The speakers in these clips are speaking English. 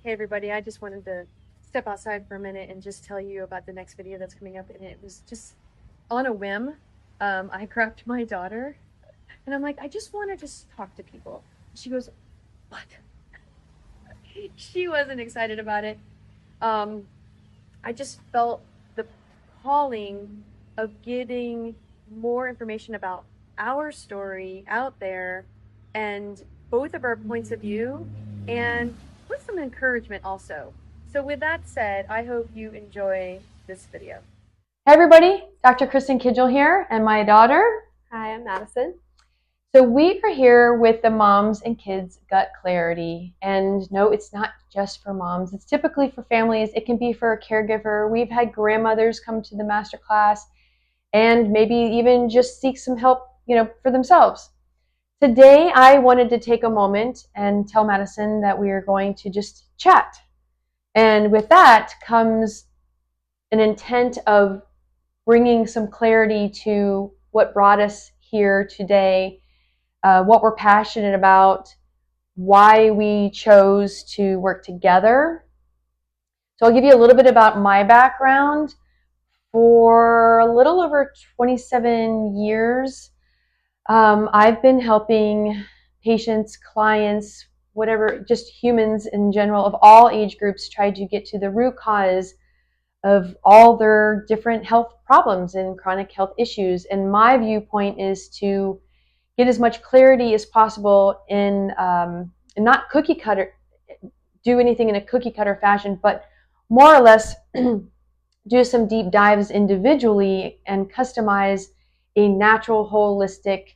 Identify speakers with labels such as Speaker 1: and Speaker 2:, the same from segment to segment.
Speaker 1: Hey everybody, I just wanted to step outside for a minute and just tell you about the next video that's coming up. And it was just on a whim. I grabbed my daughter and I'm like, I just want to just talk to people. She goes, what? She wasn't excited about it. Um, I just felt the calling of getting more information about our story out there and both of our points of view and with some encouragement also. So with that said, I hope you enjoy this video.
Speaker 2: Hey everybody, Dr. Kristin here and my daughter.
Speaker 3: Hi, I'm Madisyn.
Speaker 2: So we are here with the Moms and Kids Gut Clarity. And no, it's not just for moms. It's typically for families. It can be for a caregiver. We've had grandmothers come to the masterclass and maybe even just seek some help, for themselves. Today, I wanted to take a moment and tell Madisyn that we are going to just chat. And with that comes an intent of bringing some clarity to what brought us here today, what we're passionate about, why we chose to work together. So I'll give you a little bit about my background. For a little over 27 years, I've been helping patients, clients, whatever, just humans in general of all age groups try to get to the root cause of all their different health problems and chronic health issues. And my viewpoint is to get as much clarity as possible in not cookie cutter, do anything in a cookie cutter fashion, but more or less do some deep dives individually and customize a natural, holistic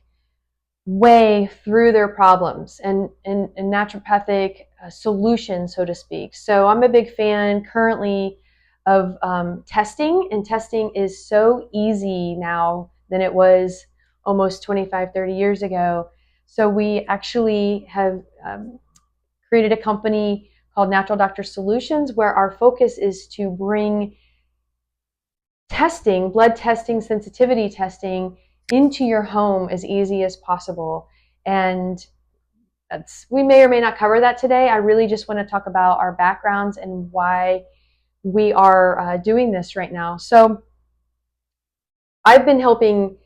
Speaker 2: way through their problems and naturopathic solution, so to speak. So I'm a big fan currently of testing, and testing is so easy now than it was almost 25, 30 years ago. So we actually have created a company called Natural Doctor Solutions, where our focus is to bring testing, blood testing, sensitivity testing into your home as easy as possible. And we may or may not cover that today. I really just want to talk about our backgrounds and why we are doing this right now. So I've been helping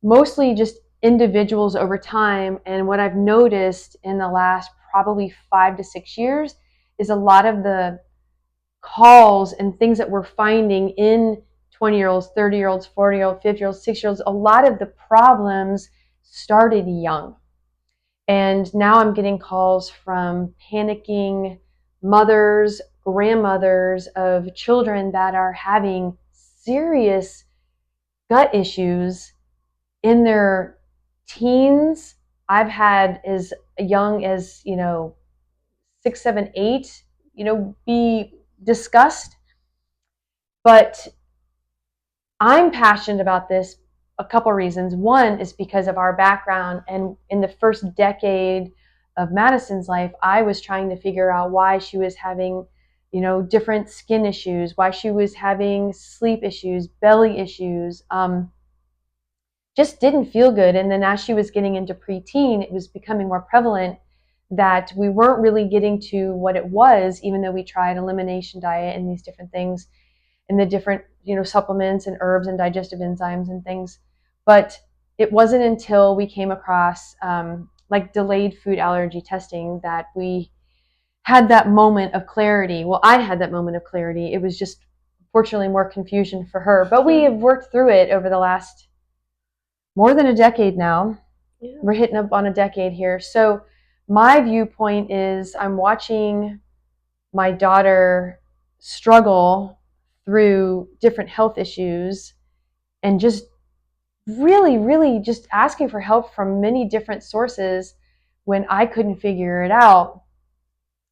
Speaker 2: mostly just individuals over time, and what I've noticed in the last probably 5 to 6 years is a lot of the calls and things that we're finding in 20-year-olds, 30-year-olds, 40-year-olds, 50-year-olds, 60-year-olds, a lot of the problems started young. And now I'm getting calls from panicking mothers, grandmothers of children that are having serious gut issues in their teens. I've had as young as, 6, 7, 8, be discussed. But I'm passionate about this a couple reasons. One is because of our background, and in the first decade of Madisyn's life, I was trying to figure out why she was having, different skin issues, why she was having sleep issues, belly issues, just didn't feel good. And then as she was getting into preteen, it was becoming more prevalent that we weren't really getting to what it was, even though we tried elimination diet and these different things and the different, supplements and herbs and digestive enzymes and things. But it wasn't until we came across like delayed food allergy testing that we had that moment of clarity. Well, I had that moment of clarity. It was just, fortunately, more confusion for her. But we have worked through it over the last more than a decade now.
Speaker 3: Yeah.
Speaker 2: We're hitting up on a decade here. So my viewpoint is I'm watching my daughter struggle through different health issues and just really, really just asking for help from many different sources when I couldn't figure it out.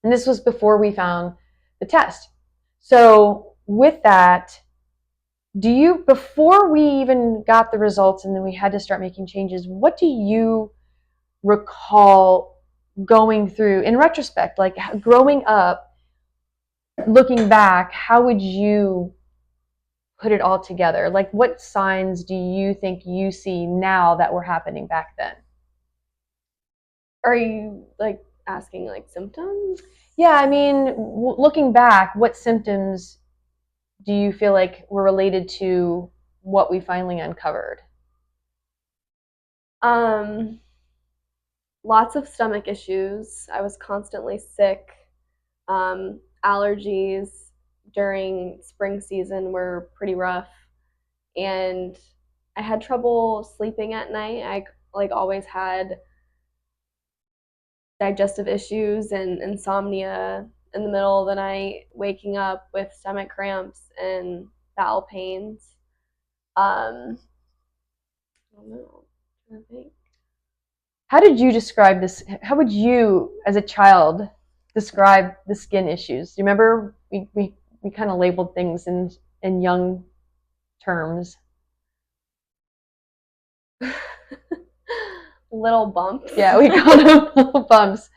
Speaker 2: And this was before we found the test. So with that, before we even got the results and then we had to start making changes, what do you recall going through in retrospect, like growing up, looking back, how would you put it all together? Like, what signs do you think you see now that were happening back then?
Speaker 3: Are you like asking like symptoms?
Speaker 2: Yeah, I mean, looking back, what symptoms do you feel like were related to what we finally uncovered?
Speaker 3: Lots of stomach issues. I was constantly sick. Allergies during spring season were pretty rough, and I had trouble sleeping at night. I like always had digestive issues and insomnia in the middle of the night, waking up with stomach cramps and bowel pains. I don't know. I'm trying to think.
Speaker 2: How did you describe this? How would you, as a child, describe the skin issues? Do you remember we kind of labeled things in young terms?
Speaker 3: Little bumps.
Speaker 2: Yeah, we called them little bumps.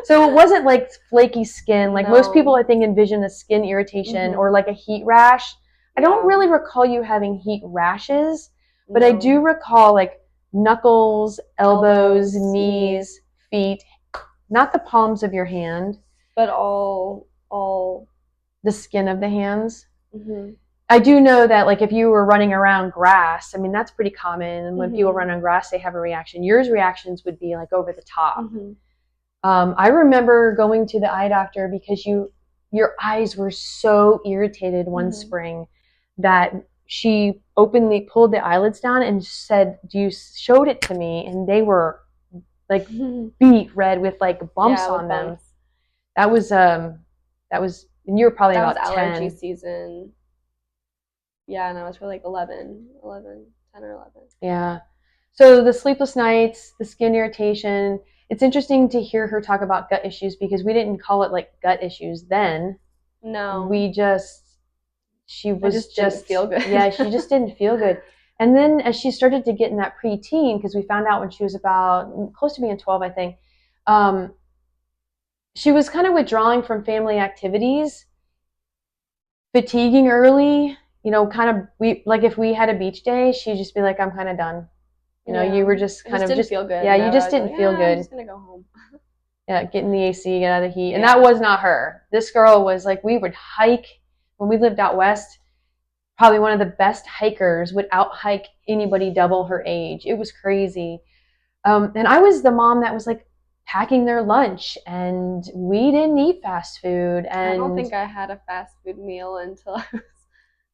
Speaker 2: So it wasn't like flaky skin. Like most people, I think, envision a skin irritation or like a heat rash. I don't really recall you having heat rashes, but I do recall like knuckles, elbows, knees, feet, not the palms of your hand,
Speaker 3: but all
Speaker 2: the skin of the hands.
Speaker 3: Mm-hmm.
Speaker 2: I do know that like if you were running around grass, I mean that's pretty common. And when people run on grass, they have a reaction. Yours reactions would be like over the top. I remember going to the eye doctor because your eyes were so irritated one spring that she openly pulled the eyelids down and said, "You showed it to me," and they were like beet red with like bumps on them. That was and you were probably about 10.
Speaker 3: Allergy season. Yeah, and I was for like 10 or 11.
Speaker 2: Yeah. So the sleepless nights, the skin irritation. It's interesting to hear her talk about gut issues because we didn't call it like gut issues then.
Speaker 3: No.
Speaker 2: She was
Speaker 3: just didn't feel good.
Speaker 2: Yeah, she just didn't feel good. And then as she started to get in that preteen, because we found out when she was about close to being 12, I think, she was kind of withdrawing from family activities, fatiguing early, kind of if we had a beach day, she'd just be like, I'm kind of done. You were just kind of
Speaker 3: didn't feel good.
Speaker 2: Yeah, you just didn't feel good.
Speaker 3: I'm just gonna go home.
Speaker 2: Yeah, get in the AC, get out of the heat. And that was not her. This girl was like, we would hike when we lived out west. Probably one of the best hikers, would out hike anybody double her age. It was crazy. And I was the mom that was like packing their lunch, and we didn't eat fast food. And
Speaker 3: I don't think I had a fast food meal until I was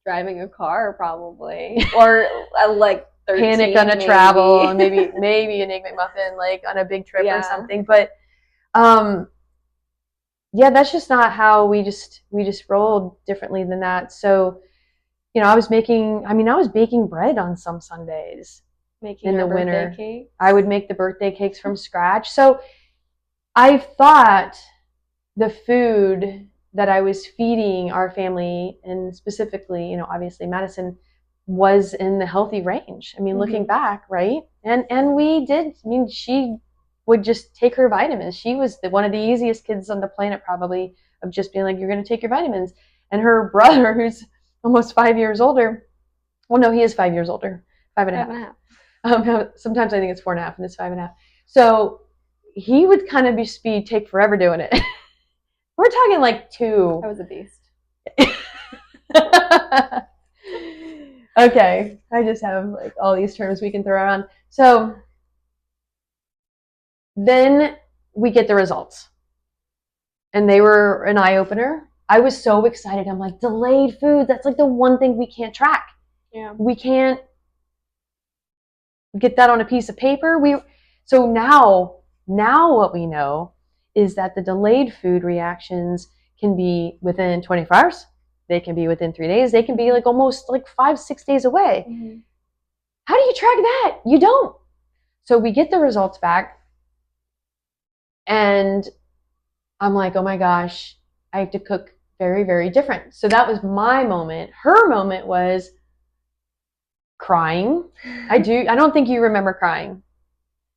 Speaker 3: driving a car, probably, or like 13,
Speaker 2: panic on a travel, and maybe an Egg McMuffin like on a big trip or something. But yeah, that's just not how we just rolled differently than that. So, I was baking bread on some Sundays.
Speaker 3: In the winter. Cake?
Speaker 2: I would make the birthday cakes from scratch. So I thought the food that I was feeding our family, and specifically, obviously Madisyn, was in the healthy range. I mean, looking back, right? And we did. I mean, she would just take her vitamins. She was one of the easiest kids on the planet, probably, of just being like, you're going to take your vitamins. And her brother, who's almost 5 years older, well, no, he is 5 years older, 5.5. Sometimes I think it's 4.5 and it's 5.5. So he would kind of take forever doing it. We're talking like 2.
Speaker 3: I was a beast.
Speaker 2: Okay, I just have like all these terms we can throw around. So then we get the results, and they were an eye-opener. I was so excited. I'm like, delayed food, that's like the one thing we can't track.
Speaker 3: Yeah.
Speaker 2: We can't get that on a piece of paper. So now what we know is that the delayed food reactions can be within 24 hours. They can be within 3 days. They can be like almost like 5-6 days away. How do you track that? You don't. So we get the results back, and I'm like, oh my gosh, I have to cook very, very different. So that was my moment. Her moment was crying. I don't think you remember crying.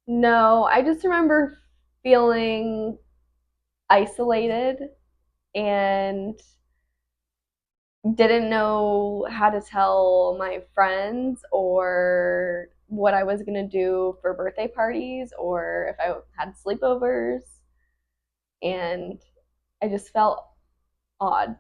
Speaker 3: No, I just remember feeling isolated and didn't know how to tell my friends or what I was going to do for birthday parties or if I had sleepovers. and I just felt odd.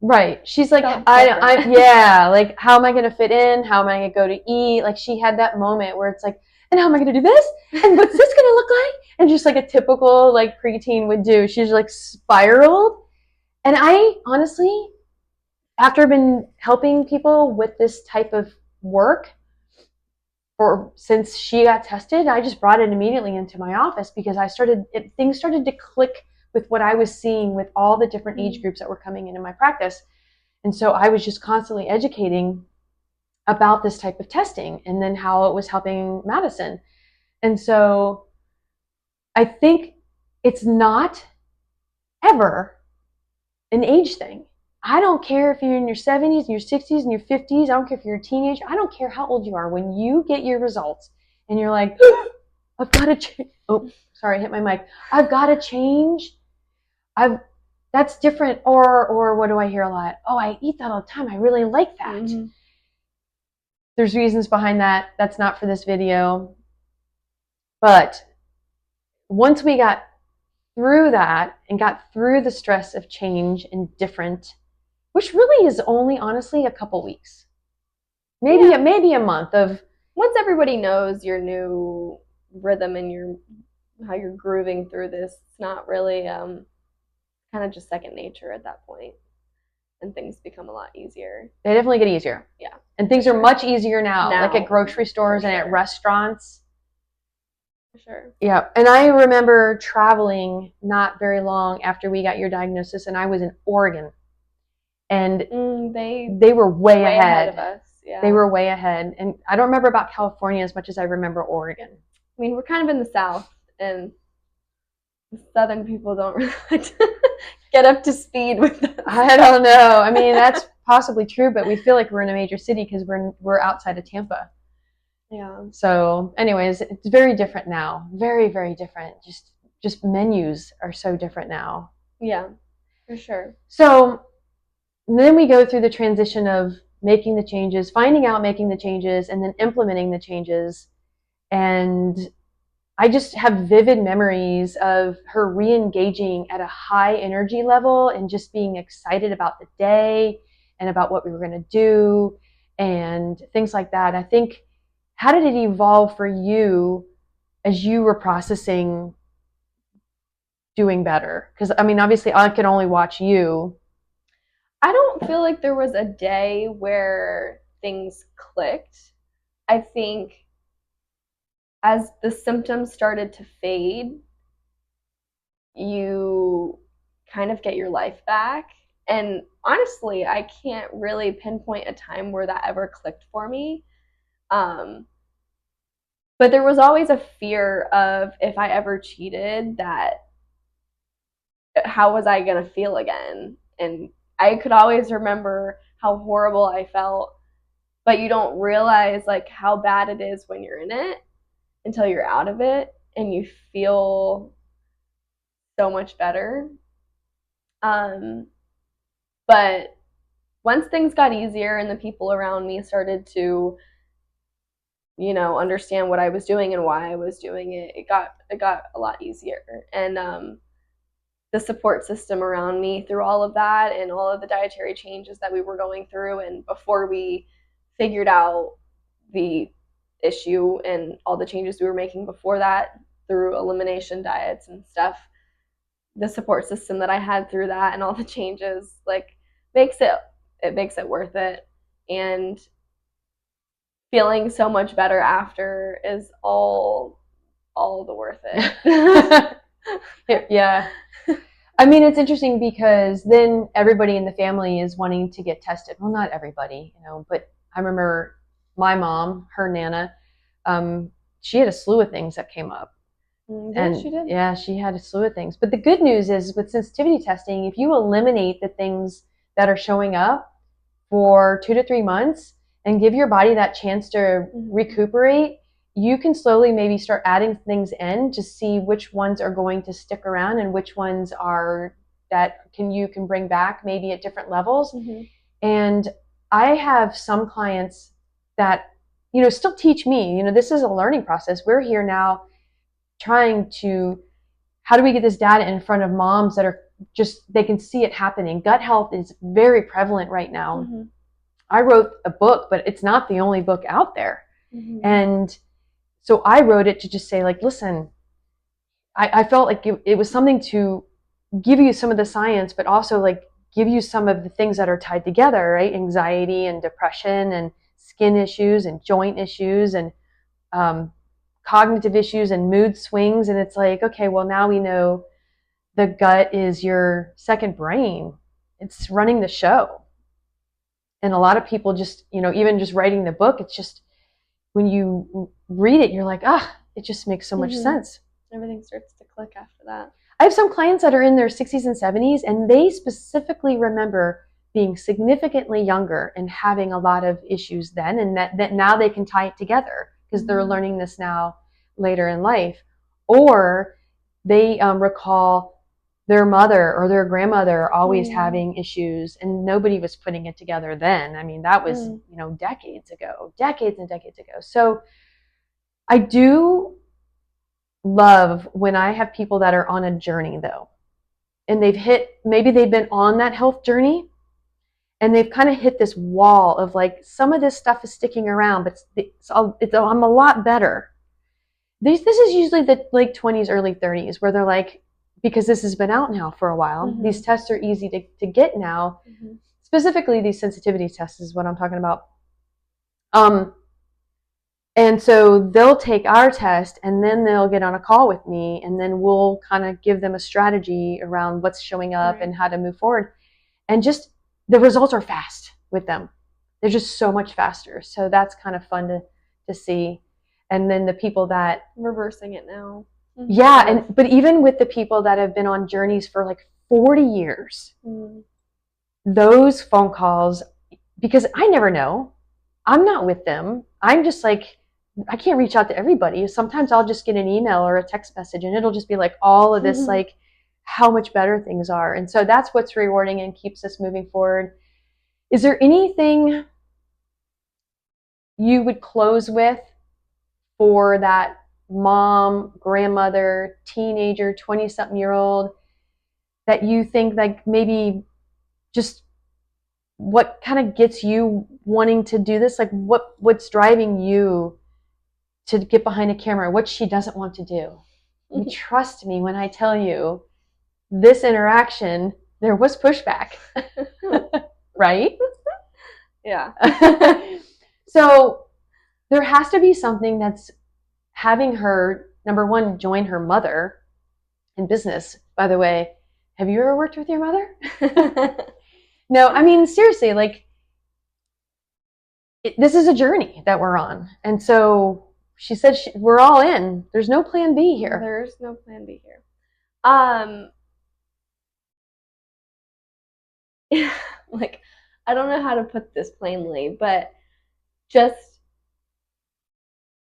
Speaker 2: Right. She's like,
Speaker 3: Felt
Speaker 2: I,
Speaker 3: different.
Speaker 2: yeah, like, how am I going to fit in? How am I going to go to eat? Like, she had that moment where it's like, and how am I going to do this? And what's this going to look like? And just like a typical, like, preteen would do. She's like spiraled. And I honestly, after been helping people with this type of work since she got tested, I just brought it immediately into my office because things started to click with what I was seeing with all the different age groups that were coming into my practice. And so I was just constantly educating about this type of testing and then how it was helping Madisyn. And so I think it's not ever an age thing. I don't care if you're in your 70s and your 60s and your 50s. I don't care if you're a teenager. I don't care how old you are. When you get your results and you're like, I've got to change. Oh, sorry, I hit my mic. I've got to change. That's different. Or what do I hear a lot? Oh, I eat that all the time. I really like that. Mm-hmm. There's reasons behind that. That's not for this video. But once we got through that and got through the stress of change and different, which really is only honestly a couple weeks, maybe a month of,
Speaker 3: once everybody knows your new rhythm and how you're grooving through this, it's not really kind of just second nature at that point, and things become a lot easier.
Speaker 2: They definitely get easier.
Speaker 3: Yeah,
Speaker 2: and things are much easier now, like at grocery stores and at restaurants.
Speaker 3: For sure.
Speaker 2: Yeah, and I remember traveling not very long after we got your diagnosis, and I was in Oregon, and they were way ahead
Speaker 3: of us. Yeah,
Speaker 2: they were way ahead, and I don't remember about California as much as I remember Oregon.
Speaker 3: I mean, we're kind of in the South, and the Southern people don't really like to get up to speed with us.
Speaker 2: I don't know. I mean, that's possibly true, but we feel like we're in a major city because we're outside of Tampa.
Speaker 3: Yeah.
Speaker 2: So anyways, it's very different now. Very, very different. Just menus are so different now.
Speaker 3: Yeah, for sure.
Speaker 2: So then we go through the transition of making the changes, finding out making the changes, and then implementing the changes. And I just have vivid memories of her re-engaging at a high energy level and just being excited about the day and about what we were going to do and things like that. I think, how did it evolve for you as you were processing doing better? Because, I mean, obviously I could only watch you.
Speaker 3: I don't feel like there was a day where things clicked. I think as the symptoms started to fade, you kind of get your life back. And honestly, I can't really pinpoint a time where that ever clicked for me. But there was always a fear of, if I ever cheated, that how was I going to feel again? And I could always remember how horrible I felt, but you don't realize like how bad it is when you're in it until you're out of it and you feel so much better. But once things got easier and the people around me started to, you know, understand what I was doing and why I was doing it, it got a lot easier. And the support system around me through all of that and all of the dietary changes that we were going through, and before we figured out the issue and all the changes we were making before that through elimination diets and stuff, the support system that I had through that and all the changes, like, makes it worth it. And feeling so much better after is all the worth it.
Speaker 2: Yeah. I mean, it's interesting because then everybody in the family is wanting to get tested. Well, not everybody, you know, but I remember my mom, her Nana, she had a slew of things that came up.
Speaker 3: Yeah, she did.
Speaker 2: Yeah, she had a slew of things. But the good news is with sensitivity testing, if you eliminate the things that are showing up for 2 to 3 months and give your body that chance to recuperate, you can slowly maybe start adding things in to see which ones are going to stick around and which ones are that you can bring back maybe at different levels. Mm-hmm. And I have some clients that, you know, still teach me, you know, this is a learning process. We're here now trying to how do we get this data in front of moms that are just, they can see it happening? Gut health is very prevalent right now.
Speaker 3: Mm-hmm.
Speaker 2: I wrote a book, but it's not the only book out there.
Speaker 3: Mm-hmm.
Speaker 2: And so I wrote it to just say, like, listen, I felt like it was something to give you some of the science, but also like give you some of the things that are tied together, right? Anxiety and depression and skin issues and joint issues and cognitive issues and mood swings. And it's like, okay, well, now we know the gut is your second brain. It's running the show. And a lot of people just, even just writing the book, it's just, when you read it, you're like, it just makes so much sense.
Speaker 3: Everything starts to click after that.
Speaker 2: I have some clients that are in their 60s and 70s, and they specifically remember being significantly younger and having a lot of issues then, and that now they can tie it together because they're learning this now later in life. Or they recall their mother or their grandmother always having issues, and nobody was putting it together then. I mean, that was, decades and decades ago. So I do love when I have people that are on a journey, though, and maybe they've been on that health journey and they've kind of hit this wall of like, some of this stuff is sticking around, but I'm a lot better. This is usually the late 20s, early 30s, where they're like, because this has been out now for a while, these tests are easy to get now. Specifically, these sensitivity tests is what I'm talking about. And so they'll take our test and then they'll get on a call with me, and then we'll kind of give them a strategy around what's showing up and how to move forward. And just the results are fast with them. They're just so much faster. So that's kind of fun to see. And then the people that
Speaker 3: reversing it now.
Speaker 2: Yeah. But even with the people that have been on journeys for like 40 years, those phone calls, because I never know, I'm not with them. I'm just like, I can't reach out to everybody. Sometimes I'll just get an email or a text message and it'll just be like all of this, like how much better things are. And so that's what's rewarding and keeps us moving forward. Is there anything you would close with for that mom, grandmother, teenager, 20-something-year-old that you think like maybe just what kind of gets you wanting to do this? Like what's driving you to get behind a camera? What she doesn't want to do? You trust me when I tell you this interaction, there was pushback, right?
Speaker 3: Yeah.
Speaker 2: So there has to be something that's having her, number one, join her mother in business. By the way, have you ever worked with your mother? No, I mean, seriously, like this is a journey that we're on. And so she said, we're all in. There's no plan B here.
Speaker 3: There's no plan B here. Like, I don't know how to put this plainly, but just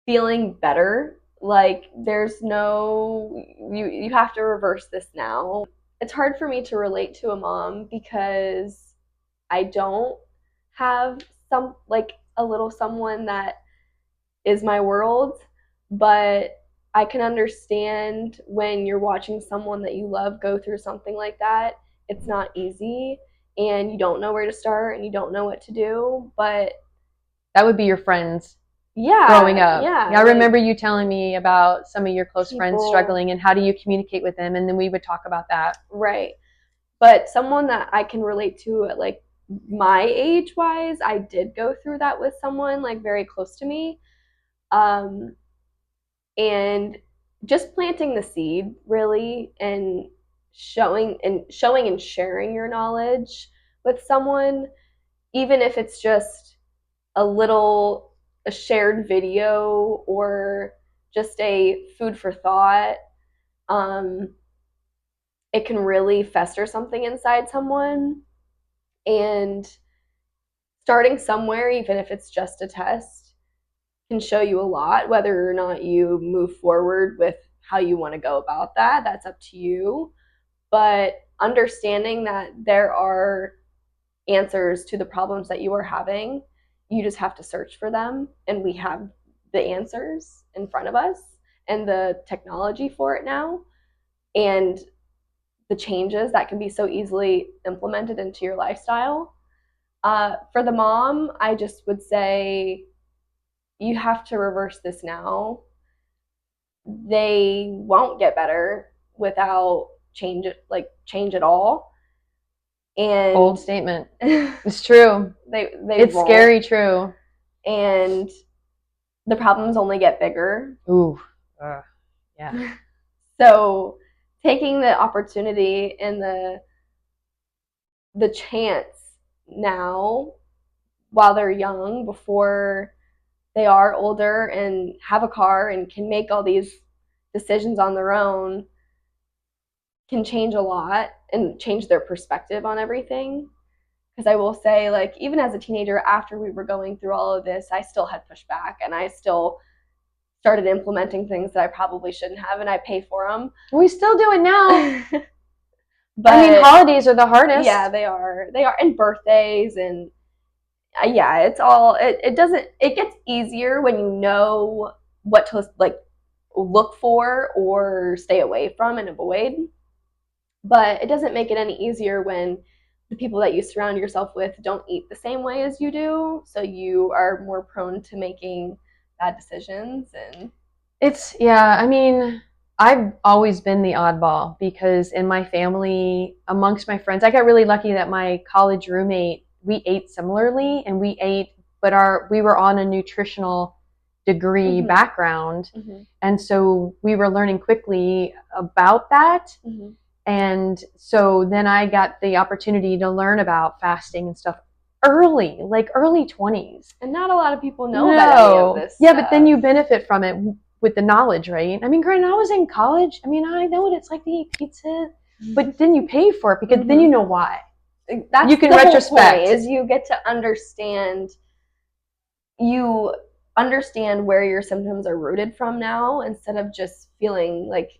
Speaker 3: feeling better. Like, there's no, you have to reverse this now. It's hard for me to relate to a mom because I don't have a little someone that is my world, but I can understand when you're watching someone that you love go through something like that. It's not easy and you don't know where to start and you don't know what to do, but
Speaker 2: that would be your friends.
Speaker 3: Yeah.
Speaker 2: Growing up.
Speaker 3: Yeah.
Speaker 2: I remember you telling me about some of your close friends struggling and how do you communicate with them, and then we would talk about that.
Speaker 3: Right. But someone that I can relate to at like my age wise, I did go through that with someone like very close to me. And just planting the seed really and showing and sharing your knowledge with someone, even if it's just a shared video or just a food for thought, it can really fester something inside someone. And starting somewhere, even if it's just a test, can show you a lot. Whether or not you move forward with how you want to go about that, that's up to you. But understanding that there are answers to the problems that you are having, you just have to search for them, and we have the answers in front of us and the technology for it now. and the changes that can be so easily implemented into your lifestyle. For the mom, I just would say you have to reverse this now. They won't get better without change at all. And
Speaker 2: bold statement. It's true. It's
Speaker 3: won't.
Speaker 2: Scary true.
Speaker 3: And the problems only get bigger.
Speaker 2: Ooh. Yeah.
Speaker 3: So taking the opportunity and the chance now while they're young, before they are older and have a car and can make all these decisions on their own, can change a lot and change their perspective on everything. Because I will say, like, even as a teenager, after we were going through all of this, I still had pushback, and I still started implementing things that I probably shouldn't have, and I pay for them.
Speaker 2: We still do it now.
Speaker 3: But
Speaker 2: I mean, holidays are the hardest.
Speaker 3: Yeah, they are, and birthdays, and yeah, it's all, it gets easier when you know what to, like, look for or stay away from and avoid. But it doesn't make it any easier when the people that you surround yourself with don't eat the same way as you do, so you are more prone to making bad decisions. And
Speaker 2: it's, yeah, I mean, I've always been the oddball, because in my family, amongst my friends, I got really lucky that my college roommate, we ate similarly, and we were on a nutritional degree background, and so we were learning quickly about that. And so then I got the opportunity to learn about fasting and stuff early 20s.
Speaker 3: And not a lot of people know about any of this
Speaker 2: stuff.
Speaker 3: But
Speaker 2: then you benefit from it with the knowledge, right? I mean, granted, I was in college. I mean, I know what it's like to eat pizza, but then you pay for it, because then you know why.
Speaker 3: That's
Speaker 2: you can
Speaker 3: the
Speaker 2: retrospect.
Speaker 3: Whole point, is you get to understand. You understand where your symptoms are rooted from now, instead of just feeling like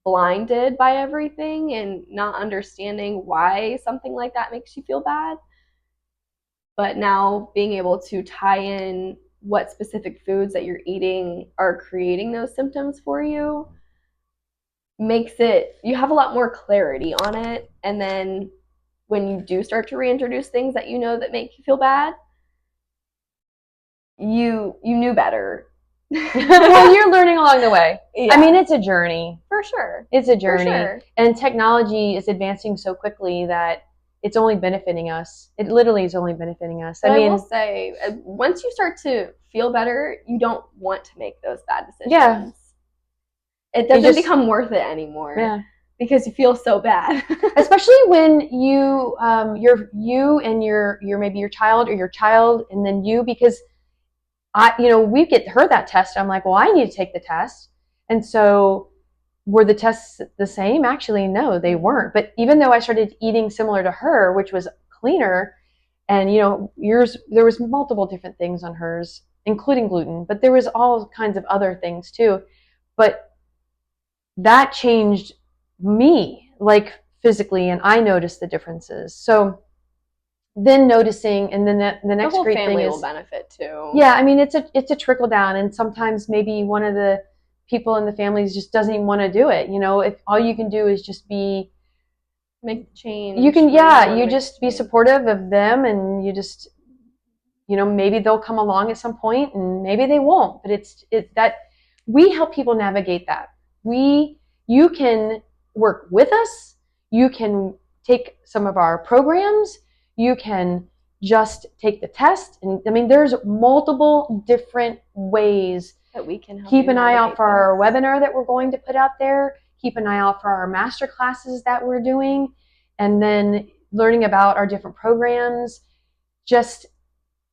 Speaker 3: blinded by everything and not understanding why something like that makes you feel bad. But now being able to tie in what specific foods that you're eating are creating those symptoms for you makes it, you have a lot more clarity on it. And then when you do start to reintroduce things that you know that make you feel bad, you knew better.
Speaker 2: Well, you're learning along the way. Yeah. I mean, it's a journey.
Speaker 3: For sure.
Speaker 2: It's a journey. Sure. And technology is advancing so quickly that it's only benefiting us. It literally is only benefiting us.
Speaker 3: But I will say, once you start to feel better, you don't want to make those bad decisions.
Speaker 2: Yeah.
Speaker 3: It doesn't become worth it anymore. Yeah. Because you feel so bad.
Speaker 2: Especially when you and your maybe your child, or your child and then you, because we get her that test. I'm like, well, I need to take the test. And so were the tests the same? Actually, no, they weren't. But even though I started eating similar to her, which was cleaner, and there was multiple different things on hers, including gluten, but there was all kinds of other things too. But that changed me, like, physically, and I noticed the differences. So then noticing, and then the next
Speaker 3: whole
Speaker 2: great thing
Speaker 3: family
Speaker 2: is
Speaker 3: will benefit too.
Speaker 2: Yeah, I mean, it's a trickle down, and sometimes maybe one of the people in the families just doesn't even want to do it. If all you can do is just make
Speaker 3: the change,
Speaker 2: you can, you just be supportive of them, and you just, maybe they'll come along at some point, and maybe they won't. But it's that we help people navigate that. You can work with us. You can take some of our programs. You can just take the test. And I mean, there's multiple different ways
Speaker 3: that we can help.
Speaker 2: Keep an eye out for our webinar that we're going to put out there. Keep an eye out for our master classes that we're doing. And then learning about our different programs. Just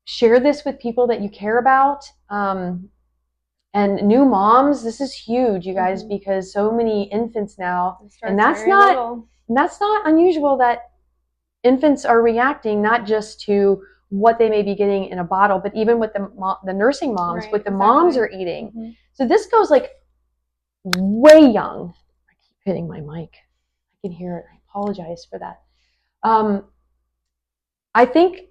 Speaker 2: share this with people that you care about. And new moms, this is huge, you guys, because so many infants now, and that's not unusual that infants are reacting not just to what they may be getting in a bottle, but even with the nursing moms, what the moms are eating. So this goes like way young. I keep hitting my mic. I can hear it. I apologize for that. I think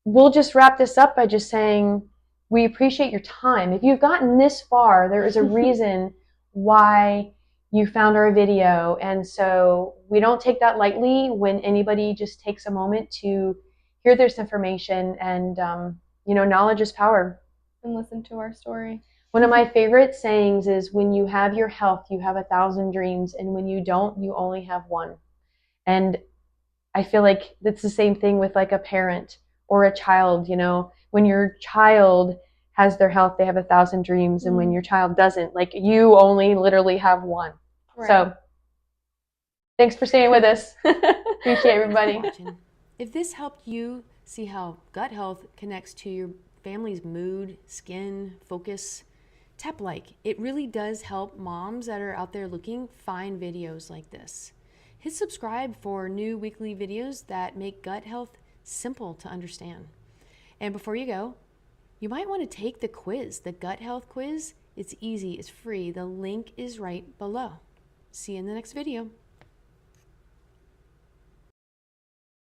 Speaker 2: we'll just wrap this up by just saying we appreciate your time. If you've gotten this far, there is a reason why you found our video. And so we don't take that lightly when anybody just takes a moment to hear this information. And, knowledge is power.
Speaker 3: And listen to our story.
Speaker 2: One of my favorite sayings is, when you have your health, you have 1,000 dreams. And when you don't, you only have one. And I feel like it's the same thing with like a parent or a child. When your child has their health, they have 1,000 dreams. And when your child doesn't, like, you only literally have one. Right. So thanks for staying with us. Appreciate everybody.
Speaker 1: If this helped you see how gut health connects to your family's mood, skin, focus, tap like. It really does help moms that are out there looking find videos like this. Hit subscribe for new weekly videos that make gut health simple to understand. And before you go, you might want to take the quiz, the gut health quiz. It's easy, it's free. The link is right below. See you in the next video.